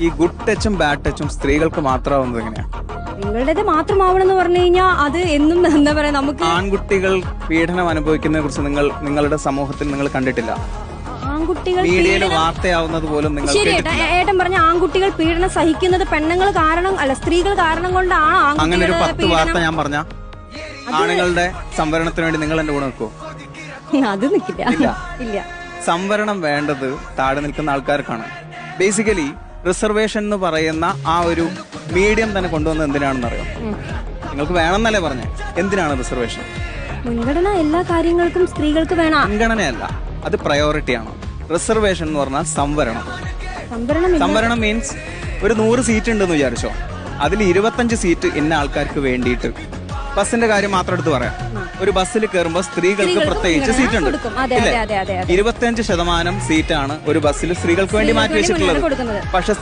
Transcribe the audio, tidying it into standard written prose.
ഈ good ടച്ചും bad ടച്ചും സ്ത്രീകൾക്ക് മാത്രമാവുന്നത് എങ്ങനെയാ? നിങ്ങളുടേത് മാത്രമാവണം എന്ന് പറഞ്ഞു കഴിഞ്ഞാൽ അത് എന്നും എന്താ പറയാ, നമുക്ക് ആൺകുട്ടികൾ പീഡനം അനുഭവിക്കുന്നതിനെ കുറിച്ച് നിങ്ങളുടെ സമൂഹത്തിൽ നിങ്ങൾ കണ്ടിട്ടില്ല. ആൺകുട്ടികൾ മീഡിയയിൽ വാർത്തയാവുന്നത് പോലും നിങ്ങൾ ശരി ഏട്ടൻ പറഞ്ഞ ആൺകുട്ടികൾ പീഡനം സഹിക്കുന്നത് പെണ്ണുങ്ങൾ കാരണം അല്ല, സ്ത്രീകൾ കാരണം കൊണ്ടാണ് അങ്ങനെ ഒരു ആൺകുട്ടികളുടെ 10 വാർത്ത ഞാൻ പറഞ്ഞ ആണുങ്ങളുടെ സംവരണത്തിന് വേണ്ടി നിങ്ങൾ എന്റെ കൂടെ നിൽക്കുമോ? അത് നിൽക്കില്ല. ഇല്ല. സംവരണം വേണ്ടത് താഴെ നിൽക്കുന്ന ആൾക്കാർക്കാണ്. ബേസിക്കലി റിസർവേഷൻ എന്ന് പറയുന്ന ആ ഒരു മീഡിയം തന്നെ കൊണ്ടുവന്നത് എന്തിനാണെന്ന് അറിയാം? നിങ്ങൾക്ക് വേണമെന്നല്ലേ പറഞ്ഞേ? എന്തിനാണ് റിസർവേഷൻ? മുൻഗണന എല്ലാ കാര്യങ്ങൾക്കും സ്ത്രീകൾക്ക് വേണം. മുൻഗണനയല്ല, അത് പ്രയോറിറ്റിയാണ്. റിസർവേഷൻ എന്ന് പറഞ്ഞാൽ സംവരണം. സംവരണം മീൻസ് ഒരു 100 സീറ്റ് ഉണ്ടെന്ന് വിചാരിച്ചോ, അതിൽ 25 സീറ്റ് ഇന്ന ആൾക്കാർക്ക് വേണ്ടിയിട്ട്. ബസ്സിന്റെ കാര്യം മാത്രം എടുത്ത് പറയാം. ഒരു ബസ്സിൽ കയറുമ്പോൾ സ്ത്രീകൾക്ക് പ്രത്യേകിച്ച് സീറ്റ് ഉണ്ട്. 25% സീറ്റാണ് ഒരു ബസ്സിൽ സ്ത്രീകൾക്ക് വേണ്ടി മാറ്റി വെച്ചിട്ടുള്ളത്. പക്ഷെ